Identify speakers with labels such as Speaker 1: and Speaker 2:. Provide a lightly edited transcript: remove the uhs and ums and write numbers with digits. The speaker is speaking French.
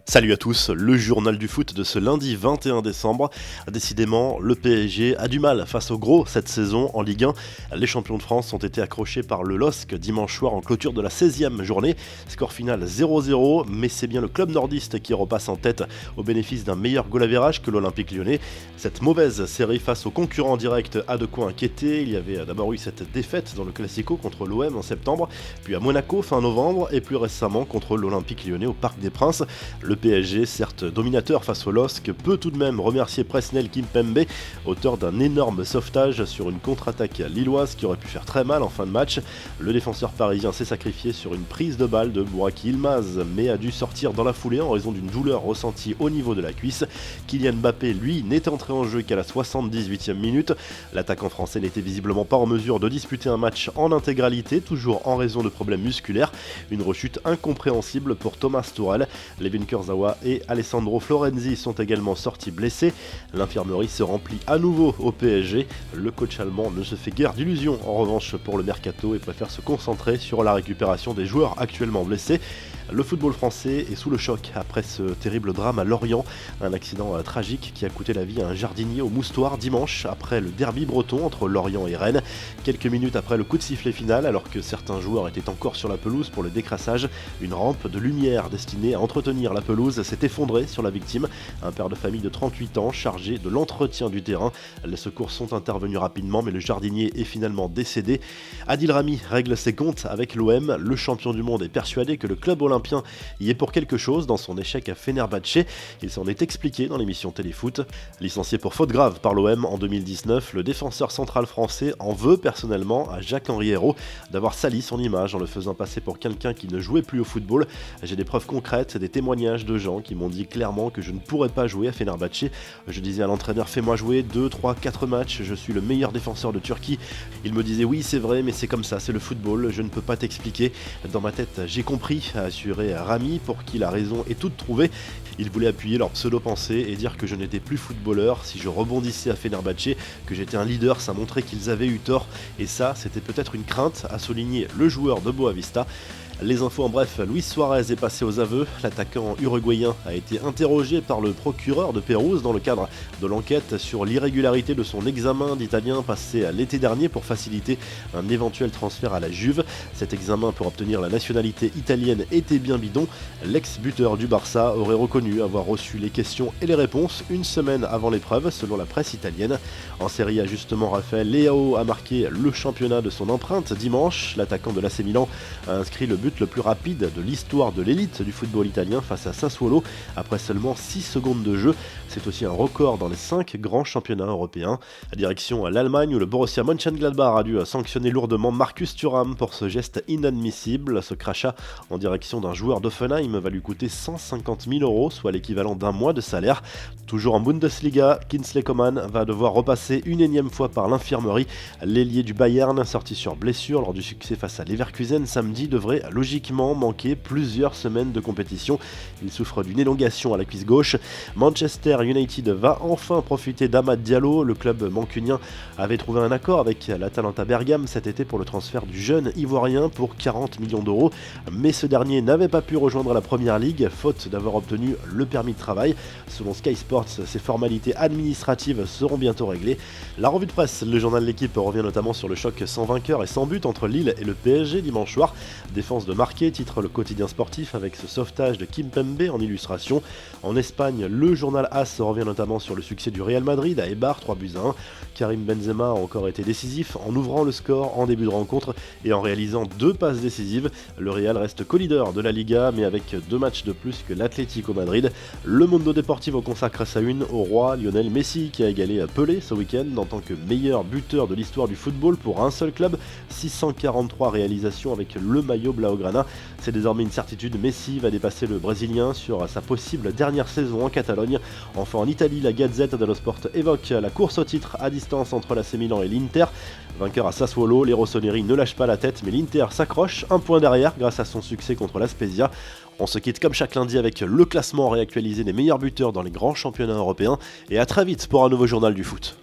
Speaker 1: Salut à tous, le journal du foot de ce lundi 21 décembre. Décidément, le PSG a du mal face au gros cette saison en Ligue 1. Les champions de France ont été accrochés par le LOSC dimanche soir en clôture de la 16e journée. Score final 0-0, mais c'est bien le club nordiste qui repasse en tête au bénéfice d'un meilleur goal average que l'Olympique Lyonnais. Cette mauvaise série face aux concurrents directs a de quoi inquiéter. Il y avait d'abord eu cette défaite dans le Classico contre l'OM en septembre, puis à Monaco fin novembre et plus récemment contre l'Olympique Lyonnais au Parc des Princes. Le PSG, certes dominateur face au LOSC, peut tout de même remercier Presnel Kimpembe, auteur d'un énorme sauvetage sur une contre-attaque lilloise qui aurait pu faire très mal en fin de match. Le défenseur parisien s'est sacrifié sur une prise de balle de Bouraki Yilmaz, mais a dû sortir dans la foulée en raison d'une douleur ressentie au niveau de la cuisse. Kylian Mbappé, lui, n'est entré en jeu qu'à la 78e minute. L'attaquant français n'était visiblement pas en mesure de disputer un match en intégralité, toujours en raison de problèmes musculaires. Une rechute incompréhensible pour Thomas Tuchel. Levin Kurzawa et Alessandro Florenzi sont également sortis blessés. L'infirmerie se remplit à nouveau au PSG. Le coach allemand ne se fait guère d'illusions en revanche pour le mercato et préfère se concentrer sur la récupération des joueurs actuellement blessés. Le football français est sous le choc après ce terrible drame à Lorient, un accident tragique qui a coûté la vie à un jardinier au Moustoir dimanche après le derby breton entre Lorient et Rennes. Quelques minutes après le coup de sifflet final, alors que certains joueurs étaient encore sur la pelouse pour le décrassage, une rampe de lumière destinée à entretenir la pelouse s'est effondrée sur la victime, un père de famille de 38 ans chargé de l'entretien du terrain. Les secours sont intervenus rapidement mais le jardinier est finalement décédé. Adil Rami règle ses comptes avec l'OM, le champion du monde est persuadé que le club olympien y est pour quelque chose dans son échec à Fenerbahçe. Il s'en est expliqué dans l'émission Téléfoot. Licencié pour faute grave par l'OM en 2019, le défenseur central français en veut personnellement à Jacques-Henri Hérault d'avoir sali son image en le faisant passer pour quelqu'un qui ne jouait plus au football. J'ai des preuves concrètes, des témoignages de gens qui m'ont dit clairement que je ne pourrais pas jouer à Fenerbahçe. Je disais à l'entraîneur fais-moi jouer 2, 3, 4 matchs, je suis le meilleur défenseur de Turquie. Il me disait oui c'est vrai mais c'est comme ça, c'est le football, je ne peux pas t'expliquer. Dans ma tête j'ai compris, a assuré Rami pour qui la raison est toute trouvée. Ils voulaient appuyer leur pseudo-pensée et dire que je n'étais plus footballeur si je rebondissais à Fenerbahçe, que j'étais un leader, ça montrait qu'ils avaient eu tort et ça c'était peut-être une crainte, a souligné le joueur de Boavista. Les infos en bref, Luis Suarez est passé aux aveux. L'attaquant uruguayen a été interrogé par le procureur de Pérouse dans le cadre de l'enquête sur l'irrégularité de son examen d'italien passé l'été dernier pour faciliter un éventuel transfert à la Juve. Cet examen pour obtenir la nationalité italienne était bien bidon. L'ex-buteur du Barça aurait reconnu avoir reçu les questions et les réponses une semaine avant l'épreuve, selon la presse italienne. En Serie A, justement, Raphaël Leao a marqué le championnat de son empreinte dimanche. L'attaquant de l'AC Milan a inscrit le but le plus rapide de l'histoire de l'élite du football italien face à Sassuolo après seulement 6 secondes de jeu. C'est aussi un record dans les 5 grands championnats européens. Direction l'Allemagne où le Borussia Mönchengladbach a dû sanctionner lourdement Marcus Thuram pour ce geste inadmissible. Ce crachat en direction d'un joueur d'Offenheim va lui coûter 150 000 €, soit l'équivalent d'un mois de salaire. Toujours en Bundesliga, Kingsley Coman va devoir repasser une énième fois par l'infirmerie. L'ailier du Bayern, sorti sur blessure lors du succès face à Leverkusen samedi, devrait logiquement manquer plusieurs semaines de compétition. Il souffre d'une élongation à la cuisse gauche. Manchester United va enfin profiter d'Amad Diallo. Le club mancunien avait trouvé un accord avec l'Atalanta Bergame cet été pour le transfert du jeune ivoirien pour 40 millions d'euros, mais ce dernier n'avait pas pu rejoindre la Première Ligue faute d'avoir obtenu le permis de travail. Selon Sky Sports, ces formalités administratives seront bientôt réglées. La revue de presse, le journal de l'équipe revient notamment sur le choc sans vainqueur et sans but entre Lille et le PSG dimanche soir. Défense de marquer, titre le quotidien sportif avec ce sauvetage de Kimpembe en illustration. En Espagne, le journal AS revient notamment sur le succès du Real Madrid à Eibar, 3-1. Karim Benzema a encore été décisif en ouvrant le score en début de rencontre et en réalisant 2 passes décisives. Le Real reste co-leader de la Liga mais avec 2 matchs de plus que l'Atlético Madrid. Le Mundo Deportivo consacre sa une au roi Lionel Messi qui a égalé Pelé ce week-end en tant que meilleur buteur de l'histoire du football pour un seul club. 643 réalisations avec le maillot Blaugrana. C'est désormais une certitude, Messi va dépasser le Brésilien sur sa possible dernière saison en Catalogne. Enfin en Italie, la Gazette dello Sport évoque la course au titre à distance entre l'AC Milan et l'Inter. Vainqueur à Sassuolo, les rossoneri ne lâchent pas la tête mais l'Inter s'accroche un point derrière grâce à son succès contre la Spezia. On se quitte comme chaque lundi avec le classement réactualisé des meilleurs buteurs dans les grands championnats européens et à très vite pour un nouveau journal du foot.